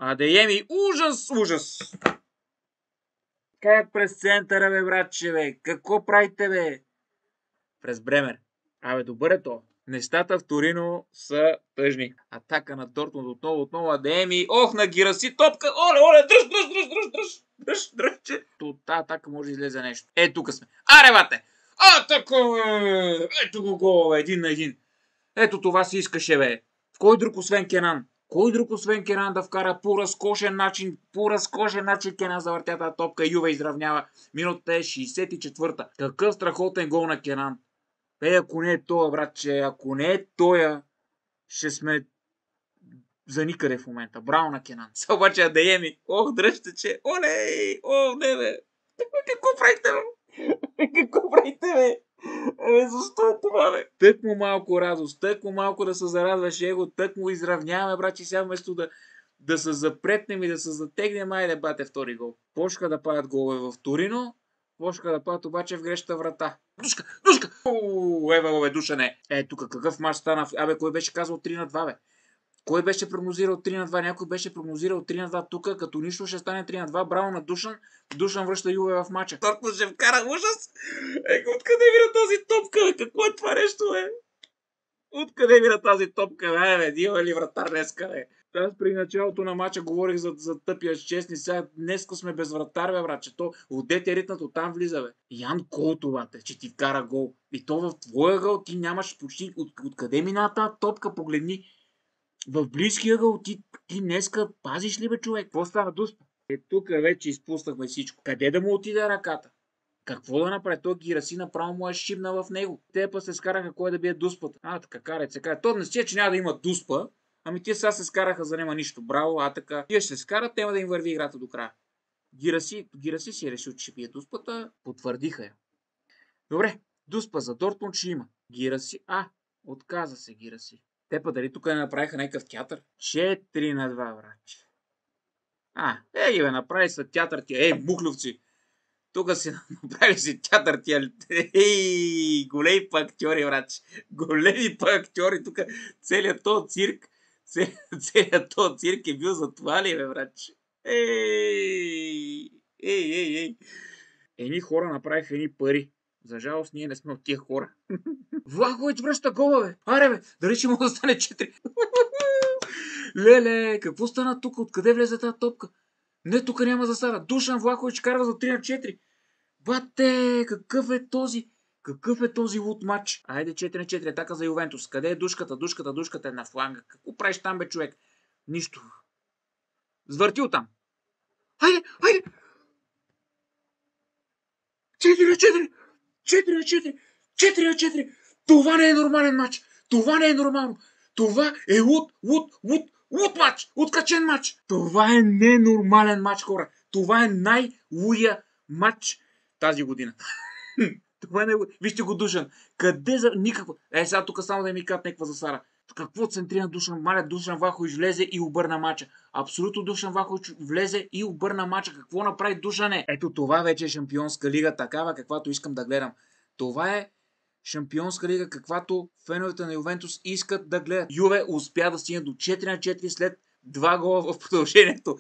Адееми, ужас, ужас! Как през центъра, бе, братче, бе? Какво правите, бе? През Бремер. Абе, добър е то. Нещата в Торино са тъжни. Атака на Дортмунд отново, Адееми. Ох, на Гираси топка. Оле, дръж, че. От тази атака може да излезе нещо. Тук сме. Аре, бате! Атака, бе! Ето го гол, бе, 1-1. Ето това си искаше, бе. Кой друг освен Кенан? Кой друг освен Кенан да вкара по разкошен начин Кенан завъртя тази топка и Юве изравнява. Минутата е 64-та. Какъв страхотен гол на Кенан. Ако не е тоя, братче, ако не е тоя, ще сме за никъде в момента. Браво на Кенан. Са обаче Адееми. Ох, дръжте, че. Олей! О, не, бе. Какво правите, бе? Какво правите, бе? Защо е това, бе? Тък му малко радост, тък му малко да се зарадваш его, тък му изравняваме, брачи, сега вместо да се запретнем и да се затегнем, айде бате втори гол. Почка да падат голове в Торино, почка да падат обаче в грешната врата. Душка! Ева, бе, Душане. Тук какъв мач стана? Абе, кой беше казал 3-2, бе? Кой беше прогнозирал 3-2? Някой беше прогнозирал 3-2 тук, като нищо ще стане 3-2. Браво на Душан. Душан връща Юве в мача. Дортмунд ще вкара ужас. Откъде мира тази топка, бе? Какво е това нещо, бе? Откъде мира тази топка, бе? Дива ли вратар днеска, бе? Аз при началото на мача говорих за тъпия с честни. Сега днеска сме без вратар, бе, братче. То отдете ритнато там влиза, бе. Ян Колтовате, че ти вкара гол. И то в твоя гол ти нямаш почти... Откъде мина тази топка? Погледни. В близкия ъгъл ти днеска пазиш ли, бе, човек? Какво става, Дуспа? Тук вече изпуснахме всичко. Къде да му отиде ръката? Какво да направи? Той Гираси направо му е шибна в него. Те па се скараха кой да бие Дуспата. Така, карайте се, карайте. То не си, че няма да има Дуспа. Ами тия сега се скараха за нема нищо. Браво, така. Тия ще се скарат, тема да им върви играта до края. Гираси си е решил, че ще бие Дуспата. Потвърдиха я. Добре, Дуспа за Дортмунд ще има. Гираси. Отказа се Гираси. Те па дали тук не направиха някакъв театър? 4-2, братче. Ги бе, направи са театър тия. Мухлювци. Тук си направили си театър тия. Големи па актьори, братче. Големи па актьори. Тук целият този цирк. Целият този цирк е бил за това ли, бе, братче? Едни хора направиха едни пари. За жалост, ние не сме от тия хора. Влахович връща гола, бе. Аре, бе, дали ще мога да стане 4? Леле, какво стана тук? Откъде влезе тази топка? Не, тук няма засада. Душан Влахович карва за 3-4. Бате, какъв е този лут матч? Айде 4-4, атака за Ювентус. Къде е душката? Душката е на фланга. Какво правиш там, бе, човек? Нищо. Звърти оттам. Айде! 4-4! 4-4! Това не е нормален матч! Това не е нормално! Това е лут матч! Откачен матч! Това е ненормален матч, хора! Това е най-луя матч тази година. Това е Вижте го Душан. Къде за... Никакво... Сега тук само да ми кат някаква засара. Какво центрира Душан? Маля, Душан Влахович влезе и обърна мача. Абсолютно Душан Влахович влезе и обърна мача. Какво направи Душане? Ето това вече е Шампионска лига, такава каквато искам да гледам. Това е Шампионска лига, каквато феновете на Ювентус искат да гледат. Юве успя да стигне до 4-4 след 2 гола в продължението.